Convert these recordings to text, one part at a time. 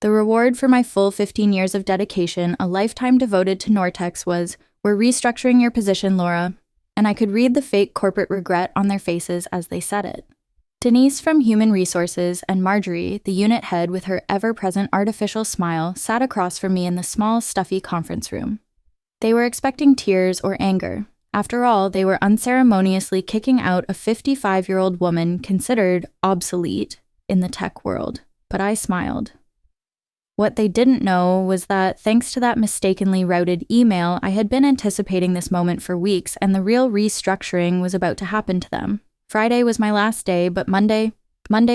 The reward for my full 15 years of dedication, a lifetime devoted to Nortex, was, "We're restructuring your position, Laura." And I could read the fake corporate regret on their faces as they said it. Denise from Human Resources and Marjorie, the unit head with her ever-present artificial smile, sat across from me in the small, stuffy conference room. They were expecting tears or anger. After all, they were unceremoniously kicking out a 55-year-old woman considered obsolete in the tech world. But I smiled. What they didn't know was that, thanks to that mistakenly routed email, I had been anticipating this moment for weeks, and the real restructuring was about to happen to them. Friday was my last day, but Monday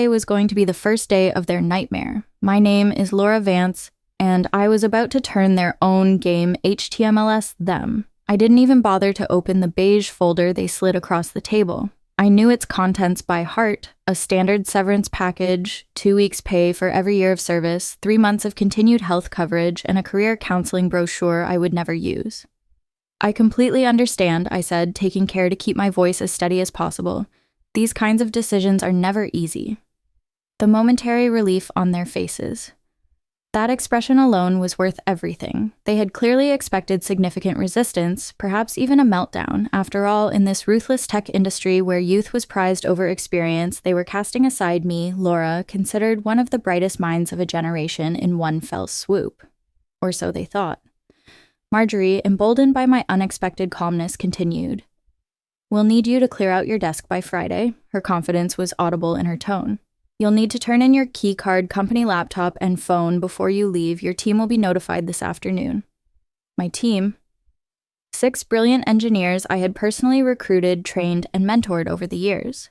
was going to be the first day of their nightmare. My name is Laura Vance, and I was about to turn their own game HTMLS them. I didn't even bother to open the beige folder they slid across the table. I knew its contents by heart: a standard severance package, 2 weeks' pay for every year of service, 3 months of continued health coverage, and a career counseling brochure I would never use. "I completely understand," I said, taking care to keep my voice as steady as possible. "These kinds of decisions are never easy." The momentary relief on their faces. That expression alone was worth everything. They had clearly expected significant resistance, perhaps even a meltdown. After all, in this ruthless tech industry where youth was prized over experience, they were casting aside me, Laura, considered one of the brightest minds of a generation, in one fell swoop. Or so they thought. Marjorie, emboldened by my unexpected calmness, continued. "We'll need you to clear out your desk by Friday." Her confidence was audible in her tone. "You'll need to turn in your key card, company laptop, and phone before you leave. Your team will be notified this afternoon." My team? 6 brilliant engineers I had personally recruited, trained, and mentored over the years.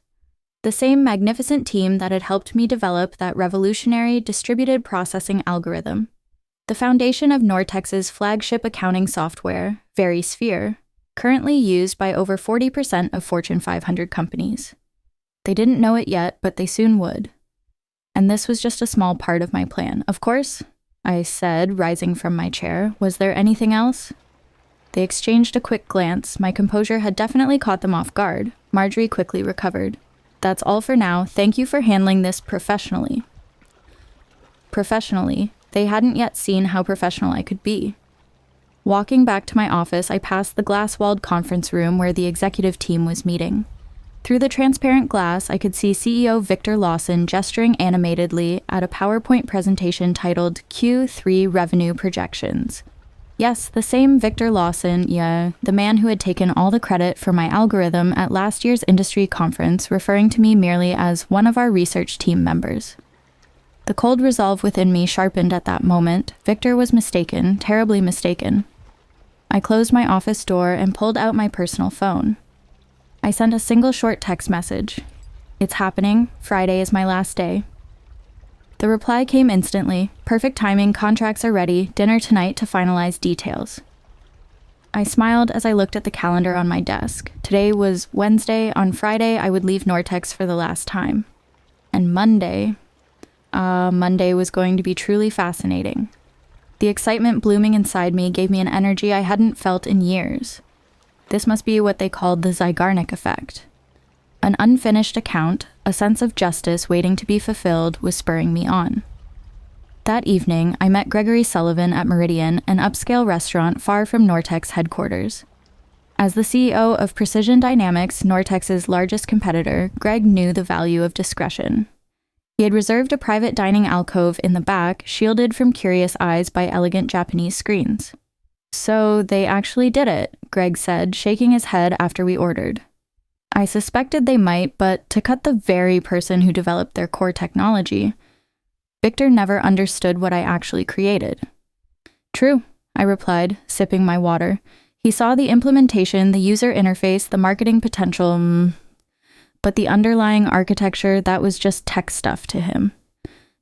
The same magnificent team that had helped me develop that revolutionary distributed processing algorithm. The foundation of Nortex's flagship accounting software, VeriSphere, currently used by over 40% of Fortune 500 companies. They didn't know it yet, but they soon would. And this was just a small part of my plan. "Of course," I said, rising from my chair. "Was there anything else?" They exchanged a quick glance. My composure had definitely caught them off guard. Marjorie quickly recovered. "That's all for now. Thank you for handling this professionally." Professionally. They hadn't yet seen how professional I could be. Walking back to my office, I passed the glass-walled conference room where the executive team was meeting. Through the transparent glass, I could see CEO Victor Lawson gesturing animatedly at a PowerPoint presentation titled Q3 Revenue Projections. Yes, the same Victor Lawson, the man who had taken all the credit for my algorithm at last year's industry conference, referring to me merely as one of our research team members. The cold resolve within me sharpened at that moment. Victor was mistaken, terribly mistaken. I closed my office door and pulled out my personal phone. I sent a single short text message. "It's happening. Friday is my last day." The reply came instantly. "Perfect timing, contracts are ready, dinner tonight to finalize details." I smiled as I looked at the calendar on my desk. Today was Wednesday. On Friday, I would leave Nortex for the last time. And Monday was going to be truly fascinating. The excitement blooming inside me gave me an energy I hadn't felt in years. This must be what they called the Zygarnik effect. An unfinished account, a sense of justice waiting to be fulfilled, was spurring me on. That evening, I met Gregory Sullivan at Meridian, an upscale restaurant far from Nortex headquarters. As the CEO of Precision Dynamics, Nortex's largest competitor, Greg knew the value of discretion. He had reserved a private dining alcove in the back, shielded from curious eyes by elegant Japanese screens. "So they actually did it," Greg said, shaking his head after we ordered. I suspected they might, but to cut the very person who developed their core technology, Victor never understood what I actually created. "True," I replied, sipping my water. He saw the implementation, the user interface, the marketing potential, but the underlying architecture, that was just tech stuff to him.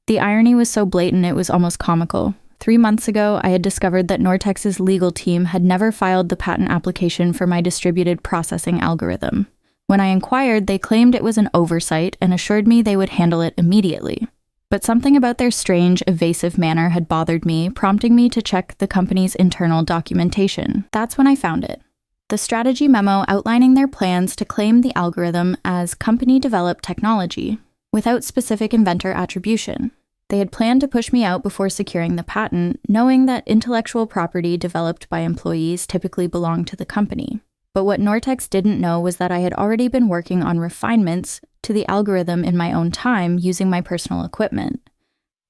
The irony was so blatant it was almost comical. 3 months ago, I had discovered that Nortex's legal team had never filed the patent application for my distributed processing algorithm. When I inquired, they claimed it was an oversight and assured me they would handle it immediately. But something about their strange, evasive manner had bothered me, prompting me to check the company's internal documentation. That's when I found it. The strategy memo outlining their plans to claim the algorithm as company-developed technology, without specific inventor attribution. They had planned to push me out before securing the patent, knowing that intellectual property developed by employees typically belonged to the company. But what Nortex didn't know was that I had already been working on refinements to the algorithm in my own time using my personal equipment.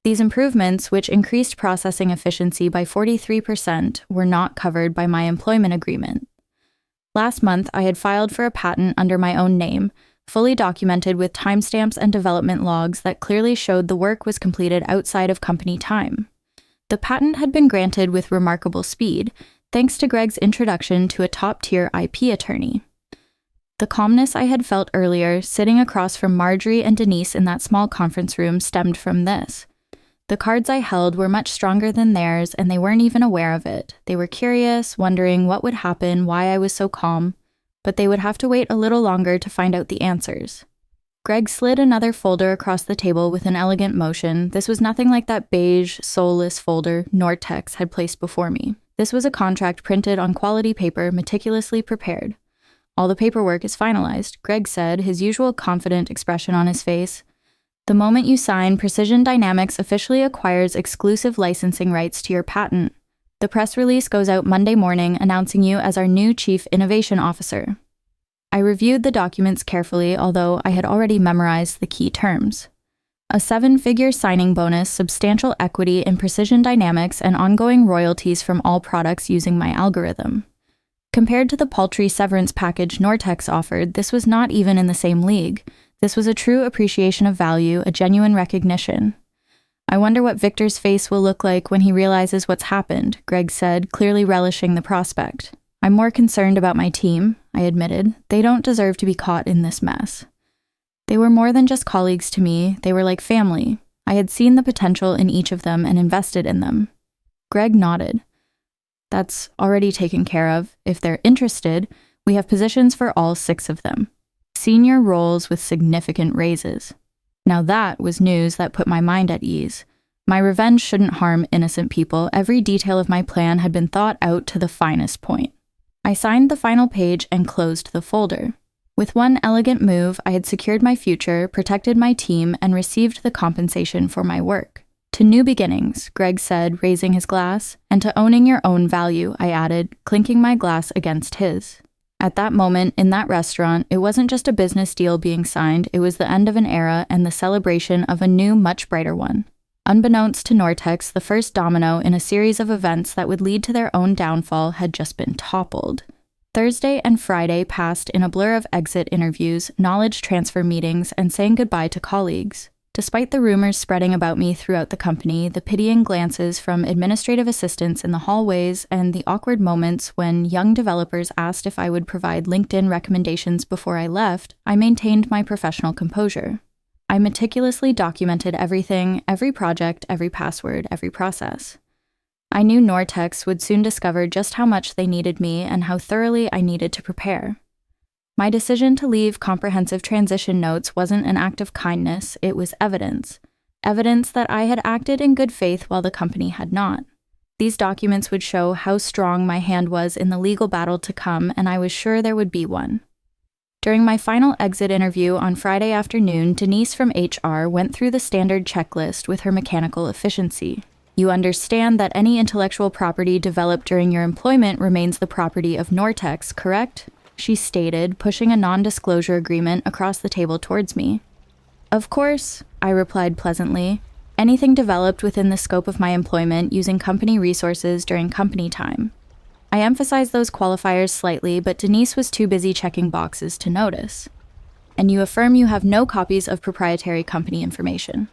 These improvements, which increased processing efficiency by 43%, were not covered by my employment agreement. Last month, I had filed for a patent under my own name, fully documented with timestamps and development logs that clearly showed the work was completed outside of company time. The patent had been granted with remarkable speed, thanks to Greg's introduction to a top-tier IP attorney. The calmness I had felt earlier, sitting across from Marjorie and Denise in that small conference room, stemmed from this. The cards I held were much stronger than theirs, and they weren't even aware of it. They were curious, wondering what would happen, why I was so calm, but they would have to wait a little longer to find out the answers. Greg slid another folder across the table with an elegant motion. This was nothing like that beige, soulless folder Nortex had placed before me. This was a contract printed on quality paper, meticulously prepared. All the paperwork is finalized, Greg said, his usual confident expression on his face. The moment you sign, Precision Dynamics officially acquires exclusive licensing rights to your patent. The press release goes out Monday morning announcing you as our new Chief Innovation Officer. I reviewed the documents carefully, although I had already memorized the key terms. A 7-figure signing bonus, substantial equity in Precision Dynamics, and ongoing royalties from all products using my algorithm. Compared to the paltry severance package Nortex offered, this was not even in the same league. This was a true appreciation of value, a genuine recognition. I wonder what Victor's face will look like when he realizes what's happened, Greg said, clearly relishing the prospect. I'm more concerned about my team, I admitted. They don't deserve to be caught in this mess. They were more than just colleagues to me, they were like family. I had seen the potential in each of them and invested in them. Greg nodded. That's already taken care of. If they're interested, we have positions for all 6 of them. Senior roles with significant raises. Now that was news that put my mind at ease. My revenge shouldn't harm innocent people. Every detail of my plan had been thought out to the finest point. I signed the final page and closed the folder. With one elegant move, I had secured my future, protected my team, and received the compensation for my work. To new beginnings, Greg said, raising his glass, and to owning your own value, I added, clinking my glass against his. At that moment, in that restaurant, it wasn't just a business deal being signed, it was the end of an era and the celebration of a new, much brighter one. Unbeknownst to Nortex, the first domino in a series of events that would lead to their own downfall had just been toppled. Thursday and Friday passed in a blur of exit interviews, knowledge transfer meetings, and saying goodbye to colleagues. Despite the rumors spreading about me throughout the company, the pitying glances from administrative assistants in the hallways, and the awkward moments when young developers asked if I would provide LinkedIn recommendations before I left, I maintained my professional composure. I meticulously documented everything, every project, every password, every process. I knew Nortex would soon discover just how much they needed me and how thoroughly I needed to prepare. My decision to leave comprehensive transition notes wasn't an act of kindness, it was evidence. Evidence that I had acted in good faith while the company had not. These documents would show how strong my hand was in the legal battle to come, and I was sure there would be one. During my final exit interview on Friday afternoon, Denise from HR went through the standard checklist with her mechanical efficiency. You understand that any intellectual property developed during your employment remains the property of Nortex, correct? She stated, pushing a non-disclosure agreement across the table towards me. Of course, I replied pleasantly. Anything developed within the scope of my employment using company resources during company time. I emphasized those qualifiers slightly, but Denise was too busy checking boxes to notice. And you affirm you have no copies of proprietary company information.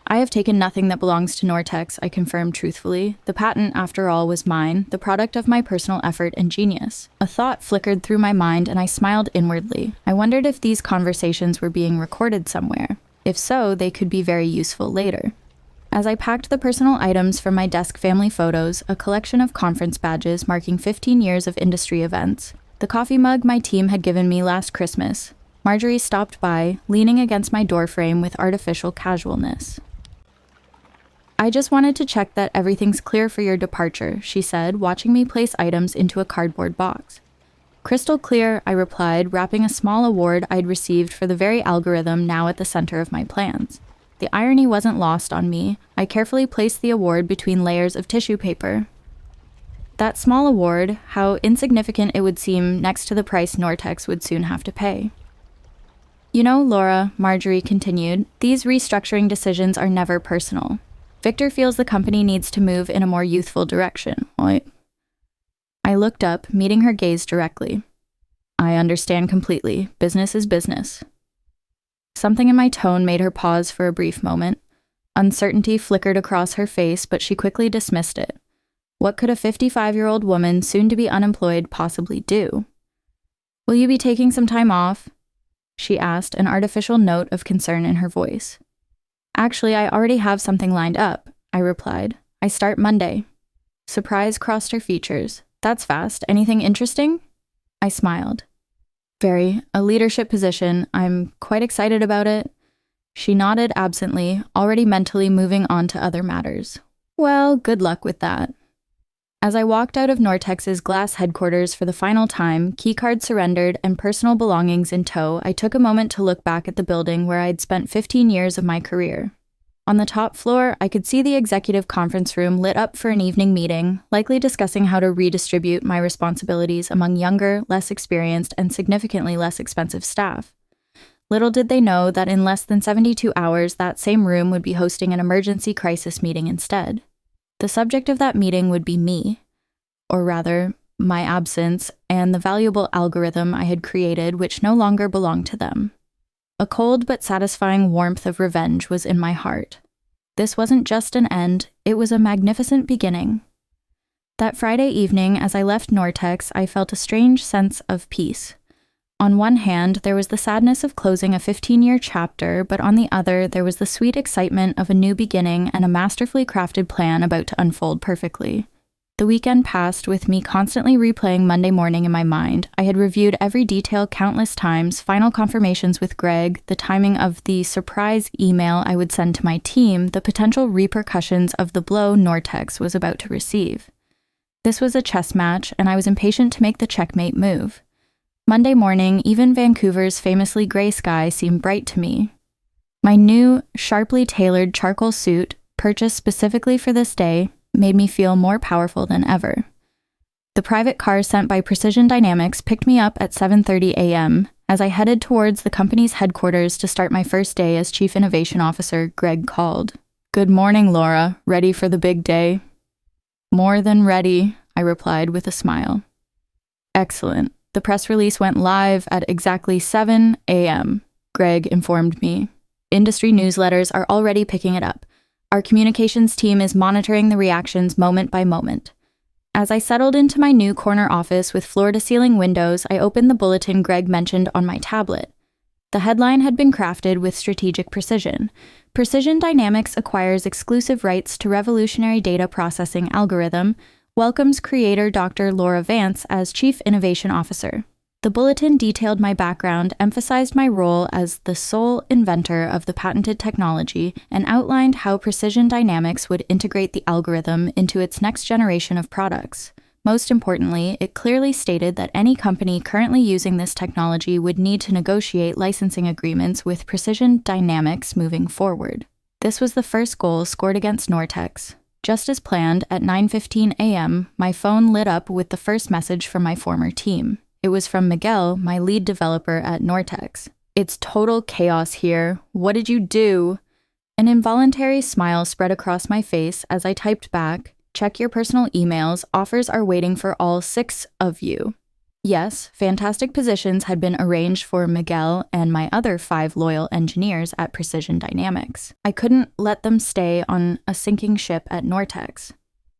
I have taken nothing that belongs to Nortex, I confirmed truthfully. The patent, after all, was mine, the product of my personal effort and genius. A thought flickered through my mind, and I smiled inwardly. I wondered if these conversations were being recorded somewhere. If so, they could be very useful later. As I packed the personal items from my desk family photos, a collection of conference badges marking 15 years of industry events, the coffee mug my team had given me last Christmas, Marjorie stopped by, leaning against my doorframe with artificial casualness. I just wanted to check that everything's clear for your departure, she said, watching me place items into a cardboard box. Crystal clear, I replied, wrapping a small award I'd received for the very algorithm now at the center of my plans. The irony wasn't lost on me. I carefully placed the award between layers of tissue paper. That small award, how insignificant it would seem next to the price Nortex would soon have to pay. You know, Laura, Marjorie continued, these restructuring decisions are never personal. Victor feels the company needs to move in a more youthful direction. I looked up, meeting her gaze directly. I understand completely. Business is business. Something in my tone made her pause for a brief moment. Uncertainty flickered across her face, but she quickly dismissed it. What could a 55-year-old woman, soon to be unemployed, possibly do? Will you be taking some time off? She asked, an artificial note of concern in her voice. Actually, I already have something lined up, I replied. I start Monday. Surprise crossed her features. That's fast. Anything interesting? I smiled. Very. A leadership position. I'm quite excited about it. She nodded absently, already mentally moving on to other matters. Well, good luck with that. As I walked out of Nortex's glass headquarters for the final time, keycard surrendered and personal belongings in tow, I took a moment to look back at the building where I'd spent 15 years of my career. On the top floor, I could see the executive conference room lit up for an evening meeting, likely discussing how to redistribute my responsibilities among younger, less experienced, and significantly less expensive staff. Little did they know that in less than 72 hours, that same room would be hosting an emergency crisis meeting instead. The subject of that meeting would be me, or rather, my absence, and the valuable algorithm I had created which no longer belonged to them. A cold but satisfying warmth of revenge was in my heart. This wasn't just an end, it was a magnificent beginning. That Friday evening, as I left Nortex, I felt a strange sense of peace. On one hand, there was the sadness of closing a 15-year chapter, but on the other, there was the sweet excitement of a new beginning and a masterfully crafted plan about to unfold perfectly. The weekend passed with me constantly replaying Monday morning in my mind. I had reviewed every detail countless times, final confirmations with Greg, the timing of the surprise email I would send to my team, the potential repercussions of the blow Nortex was about to receive. This was a chess match, and I was impatient to make the checkmate move. Monday morning, even Vancouver's famously gray sky seemed bright to me. My new, sharply tailored charcoal suit, purchased specifically for this day, made me feel more powerful than ever. The private car sent by Precision Dynamics picked me up at 7:30 a.m. As I headed towards the company's headquarters to start my first day as Chief Innovation Officer, Greg called. "Good morning, Laura. Ready for the big day?" "More than ready," I replied with a smile. "Excellent. The press release went live at exactly 7 a.m., Greg informed me. Industry newsletters are already picking it up. Our communications team is monitoring the reactions moment by moment. As I settled into my new corner office with floor-to-ceiling windows, I opened the bulletin Greg mentioned on my tablet. The headline had been crafted with strategic precision. Precision Dynamics acquires exclusive rights to revolutionary data processing algorithm, welcomes creator Dr. Laura Vance as Chief Innovation Officer. The bulletin detailed my background, emphasized my role as the sole inventor of the patented technology, and outlined how Precision Dynamics would integrate the algorithm into its next generation of products. Most importantly, it clearly stated that any company currently using this technology would need to negotiate licensing agreements with Precision Dynamics moving forward. This was the first goal scored against Nortex. Just as planned, at 9:15 a.m., my phone lit up with the first message from my former team. It was from Miguel, my lead developer at Nortex. "It's total chaos here. What did you do?" An involuntary smile spread across my face as I typed back, "Check your personal emails. Offers are waiting for all 6 of you." Yes, fantastic positions had been arranged for Miguel and my other 5 loyal engineers at Precision Dynamics. I couldn't let them stay on a sinking ship at Nortex.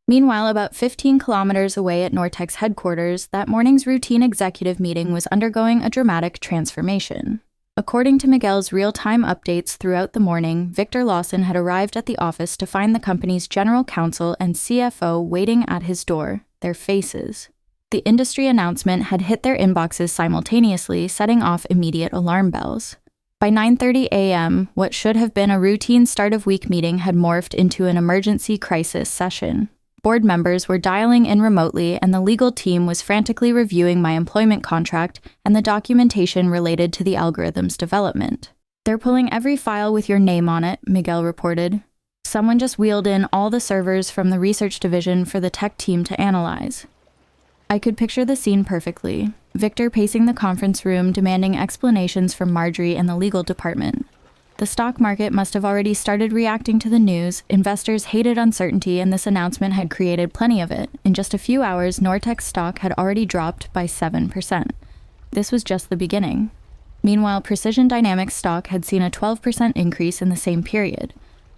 Meanwhile, about 15 kilometers away at Nortex headquarters, that morning's routine executive meeting was undergoing a dramatic transformation. According to Miguel's real-time updates throughout the morning, Victor Lawson had arrived at the office to find the company's general counsel and CFO waiting at his door, their faces. The industry announcement had hit their inboxes simultaneously, setting off immediate alarm bells. By 9:30 a.m., what should have been a routine start-of-week meeting had morphed into an emergency crisis session. Board members were dialing in remotely, and the legal team was frantically reviewing my employment contract and the documentation related to the algorithm's development. They're pulling every file with your name on it, Miguel reported. Someone just wheeled in all the servers from the research division for the tech team to analyze. I could picture the scene perfectly. Victor pacing the conference room, demanding explanations from Marjorie and the legal department. The stock market must have already started reacting to the news. Investors hated uncertainty, and this announcement had created plenty of it. In just a few hours, Nortex stock had already dropped by 7%. This was just the beginning. Meanwhile, Precision Dynamics stock had seen a 12% increase in the same period.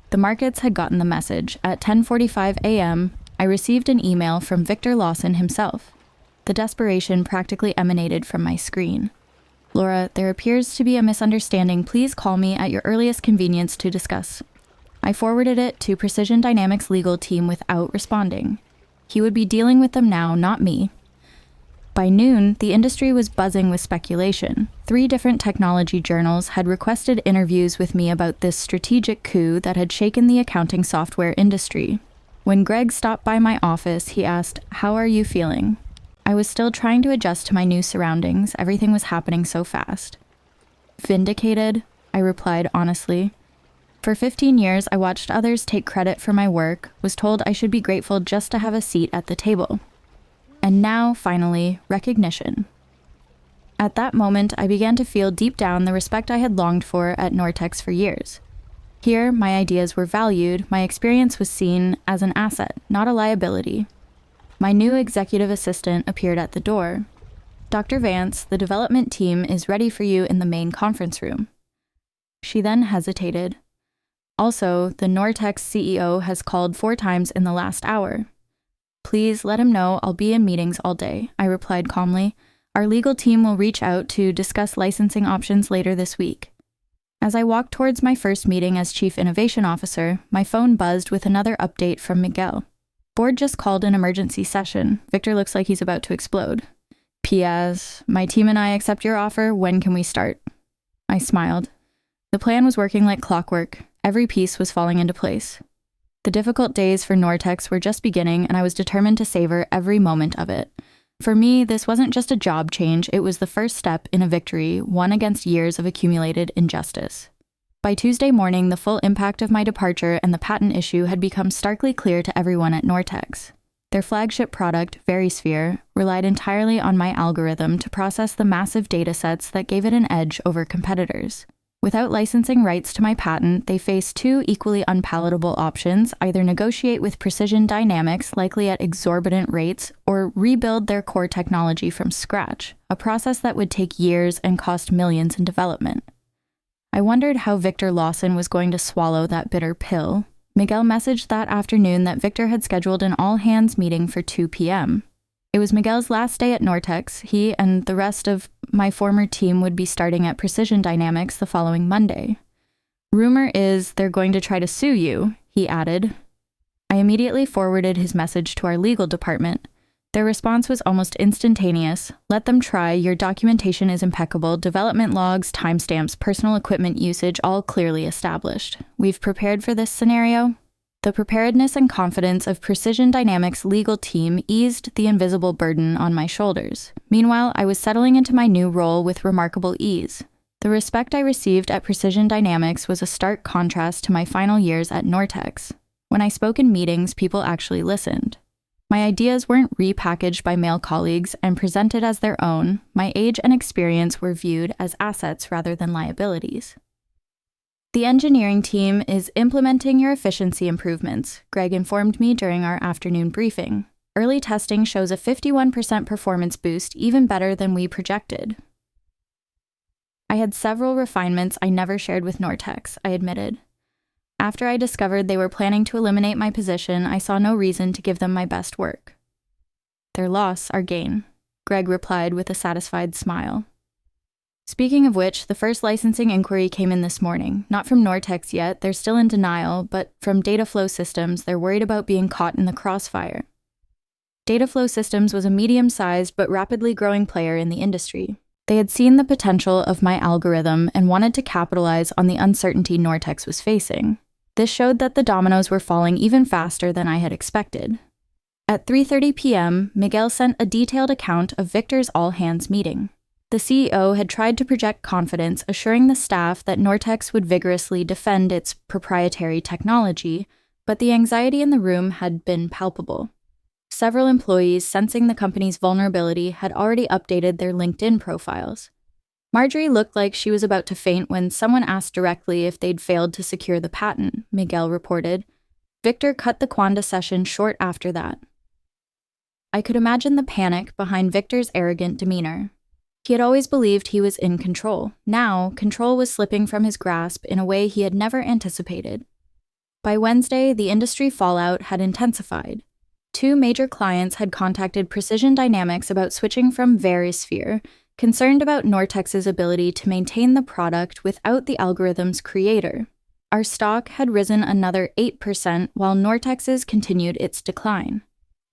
The markets had gotten the message. At 10:45 a.m., I received an email from Victor Lawson himself. The desperation practically emanated from my screen. Laura, there appears to be a misunderstanding. Please call me at your earliest convenience to discuss. I forwarded it to Precision Dynamics' legal team without responding. He would be dealing with them now, not me. By noon, the industry was buzzing with speculation. 3 different technology journals had requested interviews with me about this strategic coup that had shaken the accounting software industry. When Greg stopped by my office, he asked, "How are you feeling?" I was still trying to adjust to my new surroundings. Everything was happening so fast. "Vindicated," I replied honestly. For 15 years, I watched others take credit for my work, was told I should be grateful just to have a seat at the table. And now, finally, recognition. At that moment, I began to feel deep down the respect I had longed for at Nortex for years. Here, my ideas were valued, my experience was seen as an asset, not a liability. My new executive assistant appeared at the door. "Dr. Vance, the development team is ready for you in the main conference room." She then hesitated. "Also, the Nortex CEO has called 4 times in the last hour." "Please let him know I'll be in meetings all day," I replied calmly. "Our legal team will reach out to discuss licensing options later this week." As I walked towards my first meeting as Chief Innovation Officer, my phone buzzed with another update from Miguel. "Board just called an emergency session. Victor looks like he's about to explode. P.S. My team and I accept your offer. When can we start?" I smiled. The plan was working like clockwork. Every piece was falling into place. The difficult days for Nortex were just beginning, and I was determined to savor every moment of it. For me, this wasn't just a job change, it was the first step in a victory, won against years of accumulated injustice. By Tuesday morning, the full impact of my departure and the patent issue had become starkly clear to everyone at Nortex. Their flagship product, VeriSphere, relied entirely on my algorithm to process the massive datasets that gave it an edge over competitors. Without licensing rights to my patent, they faced 2 equally unpalatable options: either negotiate with Precision Dynamics, likely at exorbitant rates, or rebuild their core technology from scratch, a process that would take years and cost millions in development. I wondered how Victor Lawson was going to swallow that bitter pill. Miguel messaged that afternoon that Victor had scheduled an all-hands meeting for 2 p.m. It was Miguel's last day at Nortex. He and the rest of my former team would be starting at Precision Dynamics the following Monday. "Rumor is they're going to try to sue you," he added. I immediately forwarded his message to our legal department. Their response was almost instantaneous. "Let them try. Your documentation is impeccable. Development logs, timestamps, personal equipment usage, all clearly established. We've prepared for this scenario." The preparedness and confidence of Precision Dynamics' legal team eased the invisible burden on my shoulders. Meanwhile, I was settling into my new role with remarkable ease. The respect I received at Precision Dynamics was a stark contrast to my final years at Nortex. When I spoke in meetings, people actually listened. My ideas weren't repackaged by male colleagues and presented as their own. My age and experience were viewed as assets rather than liabilities. "The engineering team is implementing your efficiency improvements," Greg informed me during our afternoon briefing. "Early testing shows a 51% performance boost, even better than we projected." I had several refinements I never shared with Nortex, I admitted. After I discovered they were planning to eliminate my position, I saw no reason to give them my best work. "Their loss, our gain," Greg replied with a satisfied smile. Speaking of which, the first licensing inquiry came in this morning. Not from Nortex yet, they're still in denial, but from Dataflow Systems, they're worried about being caught in the crossfire. Dataflow Systems was a medium-sized but rapidly growing player in the industry. They had seen the potential of my algorithm and wanted to capitalize on the uncertainty Nortex was facing. This showed that the dominoes were falling even faster than I had expected. At 3:30 p.m., Miguel sent a detailed account of Victor's all-hands meeting. The CEO had tried to project confidence, assuring the staff that Nortex would vigorously defend its proprietary technology, but the anxiety in the room had been palpable. Several employees, sensing the company's vulnerability, had already updated their LinkedIn profiles. Marjorie looked like she was about to faint when someone asked directly if they'd failed to secure the patent, Miguel reported. Victor cut the Quanda session short after that. I could imagine the panic behind Victor's arrogant demeanor. He had always believed he was in control. Now, control was slipping from his grasp in a way he had never anticipated. By Wednesday, the industry fallout had intensified. 2 major clients had contacted Precision Dynamics about switching from Verisphere, concerned about Nortex's ability to maintain the product without the algorithm's creator. Our stock had risen another 8% while Nortex's continued its decline.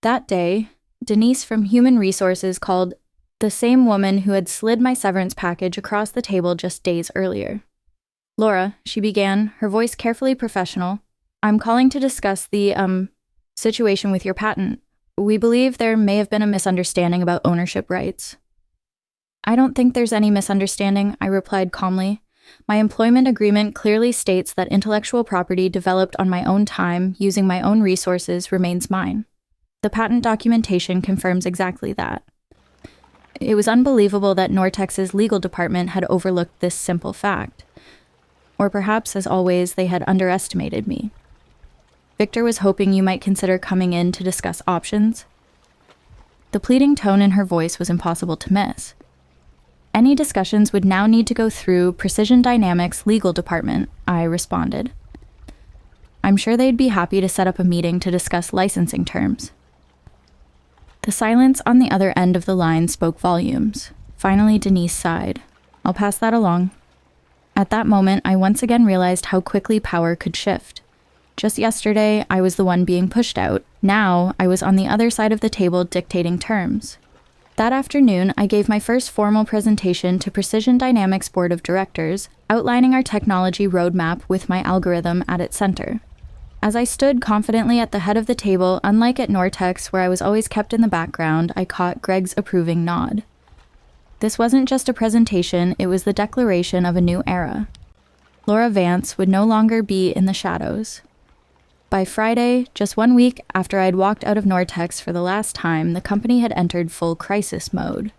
That day, Denise from Human Resources called the same woman who had slid my severance package across the table just days earlier. Laura, she began, her voice carefully professional, I'm calling to discuss the, situation with your patent. We believe there may have been a misunderstanding about ownership rights. I don't think there's any misunderstanding, I replied calmly. My employment agreement clearly states that intellectual property developed on my own time, using my own resources, remains mine. The patent documentation confirms exactly that. It was unbelievable that Nortex's legal department had overlooked this simple fact. Or perhaps, as always, they had underestimated me. Victor was hoping you might consider coming in to discuss options. The pleading tone in her voice was impossible to miss. Any discussions would now need to go through Precision Dynamics' legal department, I responded. I'm sure they'd be happy to set up a meeting to discuss licensing terms. The silence on the other end of the line spoke volumes. Finally, Denise sighed. I'll pass that along. At that moment, I once again realized how quickly power could shift. Just yesterday, I was the one being pushed out. Now, I was on the other side of the table dictating terms. That afternoon, I gave my first formal presentation to Precision Dynamics Board of Directors, outlining our technology roadmap with my algorithm at its center. As I stood confidently at the head of the table, unlike at Nortex, where I was always kept in the background, I caught Greg's approving nod. This wasn't just a presentation, it was the declaration of a new era. Laura Vance would no longer be in the shadows. By Friday, just 1 week after I had walked out of Nortex for the last time, the company had entered full crisis mode.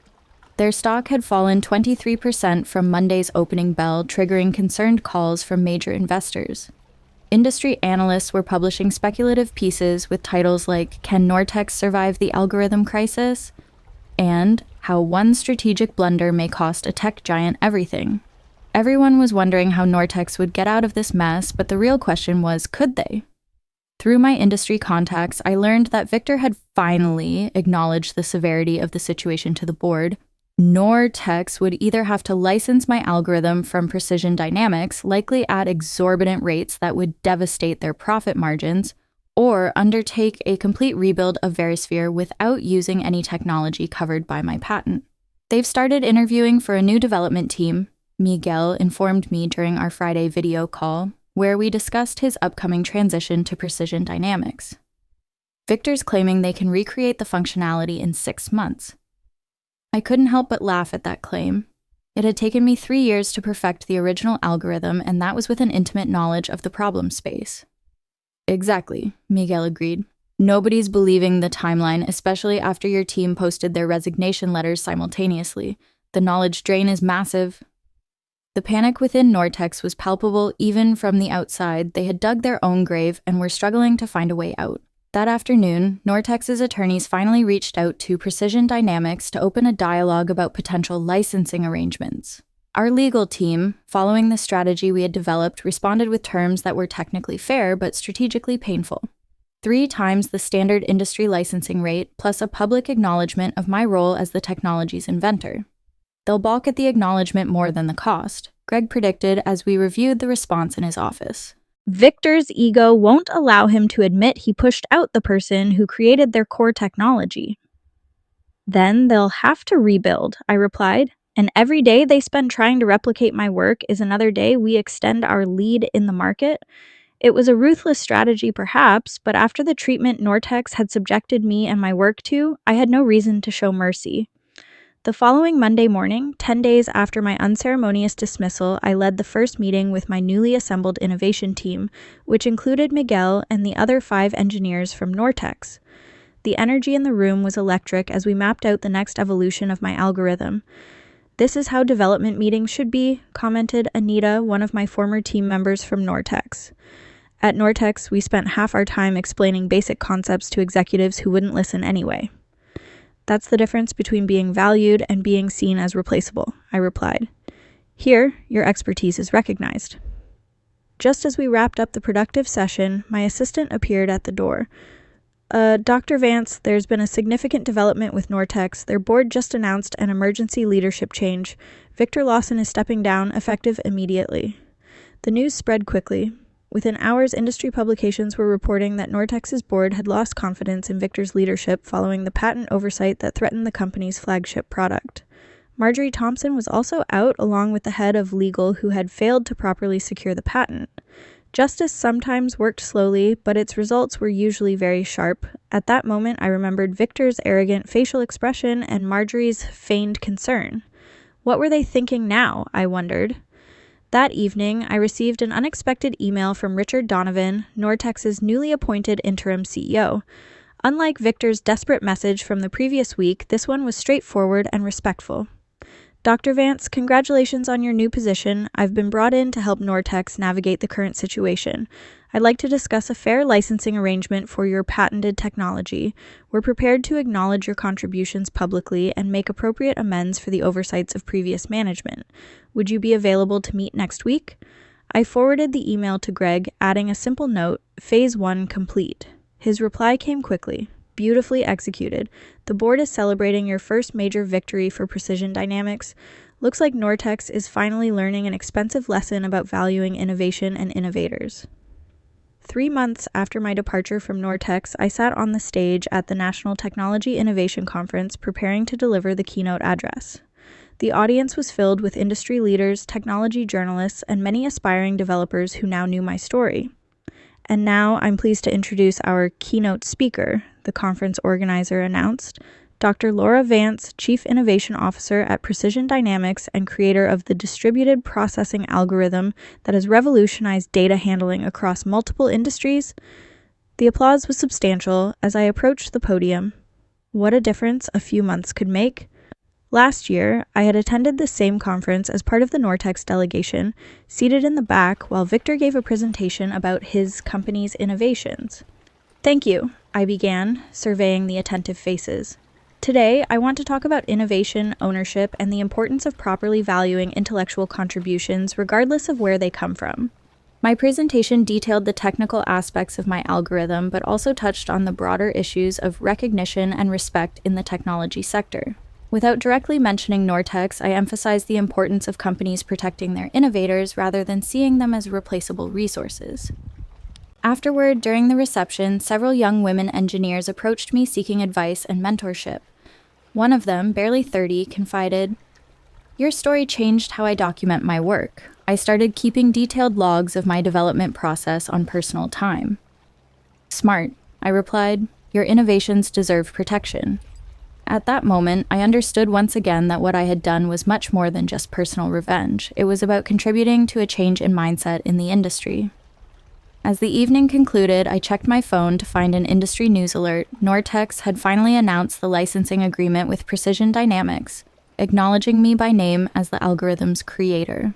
Their stock had fallen 23% from Monday's opening bell, triggering concerned calls from major investors. Industry analysts were publishing speculative pieces with titles like Can Nortex Survive the Algorithm Crisis? And How One Strategic Blunder May Cost a Tech Giant Everything. Everyone was wondering how Nortex would get out of this mess, but the real question was, could they? Through my industry contacts, I learned that Victor had finally acknowledged the severity of the situation to the board. Nortex would either have to license my algorithm from Precision Dynamics, likely at exorbitant rates that would devastate their profit margins, or undertake a complete rebuild of Verisphere without using any technology covered by my patent. They've started interviewing for a new development team, Miguel informed me during our Friday video call, where we discussed his upcoming transition to Precision Dynamics. Victor's claiming they can recreate the functionality in 6 months. I couldn't help but laugh at that claim. It had taken me 3 years to perfect the original algorithm, and that was with an intimate knowledge of the problem space. Exactly, Miguel agreed. Nobody's believing the timeline, especially after your team posted their resignation letters simultaneously. The knowledge drain is massive. The panic within Nortex was palpable even from the outside. They had dug their own grave and were struggling to find a way out. That afternoon, Nortex's attorneys finally reached out to Precision Dynamics to open a dialogue about potential licensing arrangements. Our legal team, following the strategy we had developed, responded with terms that were technically fair but strategically painful. 3 times the standard industry licensing rate, plus a public acknowledgement of my role as the technology's inventor. They'll balk at the acknowledgement more than the cost, Greg predicted as we reviewed the response in his office. Victor's ego won't allow him to admit he pushed out the person who created their core technology. Then they'll have to rebuild, I replied, and every day they spend trying to replicate my work is another day we extend our lead in the market. It was a ruthless strategy perhaps, but after the treatment Nortex had subjected me and my work to, I had no reason to show mercy. The following Monday morning, 10 days after my unceremonious dismissal, I led the first meeting with my newly assembled innovation team, which included Miguel and the other 5 engineers from Nortex. The energy in the room was electric as we mapped out the next evolution of my algorithm. "This is how development meetings should be," commented Anita, one of my former team members from Nortex. At Nortex, we spent half our time explaining basic concepts to executives who wouldn't listen anyway. "That's the difference between being valued and being seen as replaceable," I replied. "Here, your expertise is recognized." Just as we wrapped up the productive session, my assistant appeared at the door. Dr. Vance, there's been a significant development with Nortex. Their board just announced an emergency leadership change. Victor Lawson is stepping down, effective immediately." The news spread quickly. Within hours, industry publications were reporting that Nortex's board had lost confidence in Victor's leadership following the patent oversight that threatened the company's flagship product. Marjorie Thompson was also out, along with the head of legal who had failed to properly secure the patent. Justice sometimes worked slowly, but its results were usually very sharp. At that moment, I remembered Victor's arrogant facial expression and Marjorie's feigned concern. What were they thinking now, I wondered. That evening, I received an unexpected email from Richard Donovan, Nortex's newly appointed interim CEO. Unlike Victor's desperate message from the previous week, this one was straightforward and respectful. "Dr. Vance, congratulations on your new position. I've been brought in to help Nortex navigate the current situation. I'd like to discuss a fair licensing arrangement for your patented technology. We're prepared to acknowledge your contributions publicly and make appropriate amends for the oversights of previous management. Would you be available to meet next week?" I forwarded the email to Greg, adding a simple note, "Phase 1 complete." His reply came quickly. "Beautifully executed. The board is celebrating your first major victory for Precision Dynamics. Looks like Nortex is finally learning an expensive lesson about valuing innovation and innovators." 3 months after my departure from Nortex, I sat on the stage at the National Technology Innovation Conference preparing to deliver the keynote address. The audience was filled with industry leaders, technology journalists, and many aspiring developers who now knew my story. "And now I'm pleased to introduce our keynote speaker," the conference organizer announced. "Dr. Laura Vance, Chief Innovation Officer at Precision Dynamics and creator of the distributed processing algorithm that has revolutionized data handling across multiple industries." The applause was substantial as I approached the podium. What a difference a few months could make. Last year, I had attended this same conference as part of the Nortex delegation, seated in the back while Victor gave a presentation about his company's innovations. "Thank you," I began, surveying the attentive faces. "Today, I want to talk about innovation, ownership, and the importance of properly valuing intellectual contributions regardless of where they come from." My presentation detailed the technical aspects of my algorithm, but also touched on the broader issues of recognition and respect in the technology sector. Without directly mentioning Nortex, I emphasized the importance of companies protecting their innovators rather than seeing them as replaceable resources. Afterward, during the reception, several young women engineers approached me seeking advice and mentorship. One of them, barely 30, confided, "Your story changed how I document my work. I started keeping detailed logs of my development process on personal time." "Smart," I replied. "Your innovations deserve protection." At that moment, I understood once again that what I had done was much more than just personal revenge. It was about contributing to a change in mindset in the industry. As the evening concluded, I checked my phone to find an industry news alert. Nortex had finally announced the licensing agreement with Precision Dynamics, acknowledging me by name as the algorithm's creator.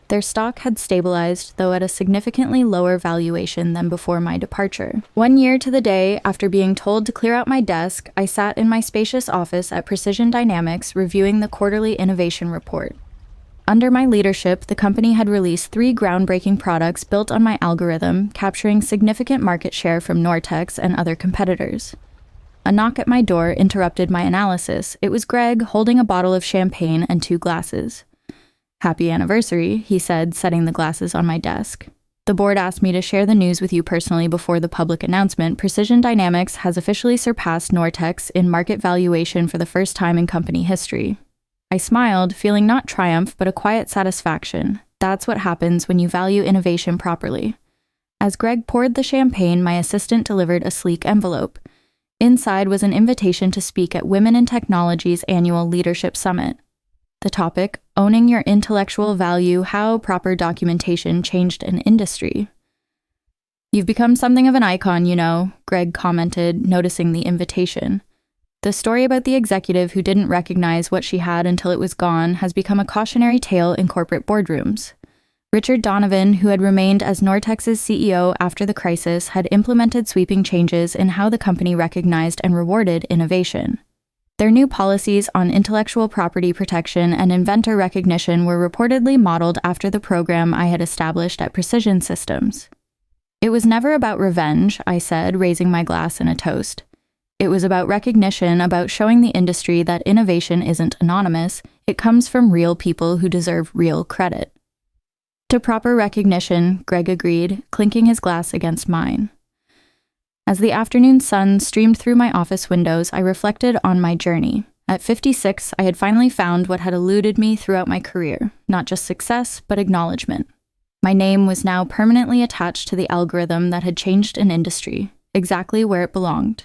Their stock had stabilized, though at a significantly lower valuation than before my departure. 1 year to the day after being told to clear out my desk, I sat in my spacious office at Precision Dynamics reviewing the quarterly innovation report. Under my leadership, the company had released 3 groundbreaking products built on my algorithm, capturing significant market share from Nortex and other competitors. A knock at my door interrupted my analysis. It was Greg, holding a bottle of champagne and 2 glasses. "Happy anniversary," he said, setting the glasses on my desk. "The board asked me to share the news with you personally before the public announcement. Precision Dynamics has officially surpassed Nortex in market valuation for the first time in company history." I smiled, feeling not triumph, but a quiet satisfaction. That's what happens when you value innovation properly. As Greg poured the champagne, my assistant delivered a sleek envelope. Inside was an invitation to speak at Women in Technology's annual Leadership Summit. The topic, Owning Your Intellectual Value, How Proper Documentation Changed an Industry. "You've become something of an icon, you know," Greg commented, noticing the invitation. The story about the executive who didn't recognize what she had until it was gone has become a cautionary tale in corporate boardrooms. Richard Donovan, who had remained as Nortex's CEO after the crisis, had implemented sweeping changes in how the company recognized and rewarded innovation. Their new policies on intellectual property protection and inventor recognition were reportedly modeled after the program I had established at Precision Systems. "It was never about revenge," I said, raising my glass in a toast. "It was about recognition, about showing the industry that innovation isn't anonymous, it comes from real people who deserve real credit." "To proper recognition," Greg agreed, clinking his glass against mine. As the afternoon sun streamed through my office windows, I reflected on my journey. At 56, I had finally found what had eluded me throughout my career, not just success, but acknowledgement. My name was now permanently attached to the algorithm that had changed an industry, exactly where it belonged.